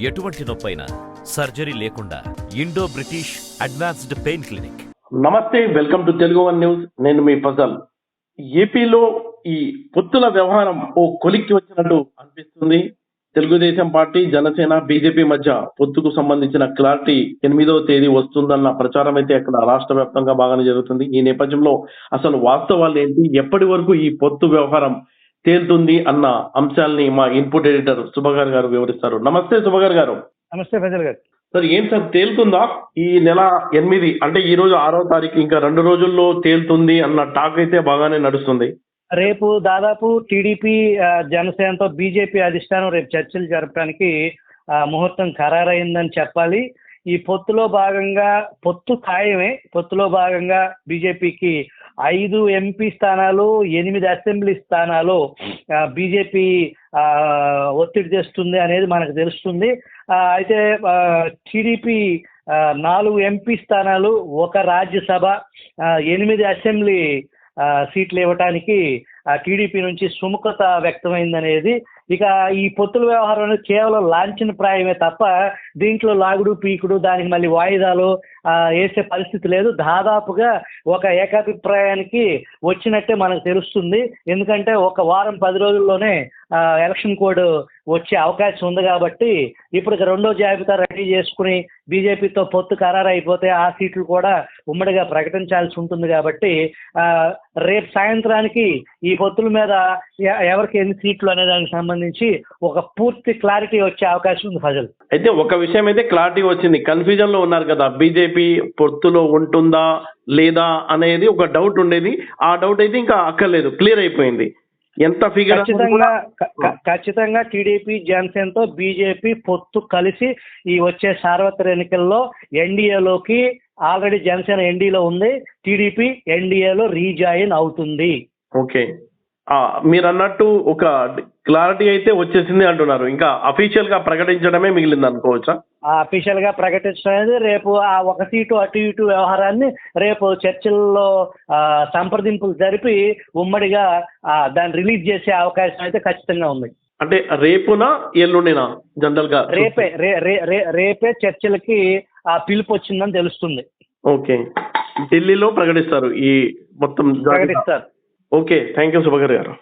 ఎటువంటి నొప్పైనా సర్జరీ లేకుండా Indo British advanced pain clinic. నమస్తే, welcome to Telugu One News. నేను మీ ఫజల్. ఏపీలో ఈ పొత్తుల వ్యవహారం ఓ కొలిక్కి వచ్చినట్టు అనిపిస్తుంది. తెలుగుదేశం పార్టీ, జనసేన, బీజేపీ మధ్య పొత్తుకు సంబంధించిన క్లారిటీ 8వ తేదీ వస్తుందన్న ప్రచారం అయితే అక్కడ రాష్ట్ర వ్యాప్తంగా బాగానే జరుగుతుంది. ఈ నేపథ్యంలో అసలు వాస్తవాలు ఏంటి, ఎప్పటి వరకు ఈ పొత్తు వ్యవహారం తేలుతుంది అన్న అంశాలని మా ఇన్పుట్ ఎడిటర్ సుభగార్ గారు వివరిస్తారు. నమస్తే సుభగార్ గారు. నమస్తే ఫజల్ గారు. సార్, ఏం సార్ తేలుతుందా ఈ నెల 8 అంటే ఈ రోజు 6వ తారీఖు, ఇంకా 2 రోజుల్లో తేలుతుంది అన్న టాక్ అయితే బాగానే నడుస్తుంది. రేపు దాదాపు టీడీపీ, జనసేనతో బీజేపీ అధిష్టానం రేపు చర్చలు జరపడానికి ముహూర్తం ఖరారైందని చెప్పాలి. ఈ పొత్తులో భాగంగా పొత్తు ఖాయమే. పొత్తులో భాగంగా బీజేపీకి 5 ఎంపీ స్థానాలు, 8 అసెంబ్లీ స్థానాలు బీజేపీ ఒత్తిడి తెస్తుంది అనేది మనకు తెలుస్తుంది. అయితే టీడీపీ 4 ఎంపీ స్థానాలు, 1 రాజ్యసభ, 8 అసెంబ్లీ సీట్లు ఇవ్వటానికి టీడీపీ నుంచి సుముఖత వ్యక్తమైందనేది. ఇక ఈ పొత్తుల వ్యవహారం అనేది కేవలం లాంఛనప్రాయమే తప్ప దీంట్లో లాగుడు పీకుడు, దానికి మళ్ళీ వాయిదాలు వేసే పరిస్థితి లేదు. దాదాపుగా ఒక ఏకాభిప్రాయానికి వచ్చినట్టే మనకు తెలుస్తుంది. ఎందుకంటే 1 వారం 10 రోజుల్లోనే ఎలక్షన్ కోడ్ వచ్చే అవకాశం ఉంది కాబట్టి ఇప్పుడు 2వ జాబితా రెడీ చేసుకుని బీజేపీతో పొత్తు ఖరారు అయిపోతే ఆ సీట్లు కూడా ఉమ్మడిగా ప్రకటించాల్సి ఉంటుంది. కాబట్టి రేపు సాయంత్రానికి ఈ పొత్తుల మీద ఎవరికి ఎన్ని సీట్లు అనే దానికి సంబంధించి ఒక పూర్తి క్లారిటీ వచ్చే అవకాశం ఉంది ఫజల్. అయితే ఒక విషయం అయితే క్లారిటీ వచ్చింది. కన్ఫ్యూజన్ లో ఉన్నారు కదా, బీజేపీ పొత్తులో ఉంటుందా లేదా అనేది ఒక డౌట్ ఉండేది. ఆ డౌట్ అయితే ఇంకా అక్కర్లేదు, క్లియర్ అయిపోయింది. ఎంత ఫిగర్ ఖచ్చితంగా టీడీపీ, జనసేనతో బీజేపీ పొత్తు కలిసి ఈ వచ్చే సార్వత్రిక ఎన్నికల్లో ఎన్డీఏలోకి, ఆల్రెడీ జనసేన ఎన్డీఏలో ఉంది, టీడీపీ ఎన్డీఏలో రీజాయిన్ అవుతుంది. ఓకే, మీరు అన్నట్టు ఒక క్లారిటీ అయితే వచ్చేసింది అంటున్నారు. ఇంకా అఫీషియల్ గా ప్రకటించడమే మిగిలింది అనుకోవచ్చా? అఫీషియల్ గా ప్రకటించడం అనేది రేపు ఆ 1 సీటు అటు ఇటు వ్యవహారాన్ని రేపు చర్చల్లో సంప్రదింపులు జరిపి ఉమ్మడిగా దాన్ని రిలీజ్ చేసే అవకాశం అయితే ఖచ్చితంగా ఉంది. అంటే రేపునా ఎల్లుండినా? జనరల్ గా రేపే చర్చలకి పిలుపు వచ్చిందని తెలుస్తుంది. ఓకే, ఢిల్లీలో ప్రకటిస్తారు ఈ మొత్తం. ప్రకటిస్తారు. ఓకే, థ్యాంక్ యూ సుభగర్ గారు.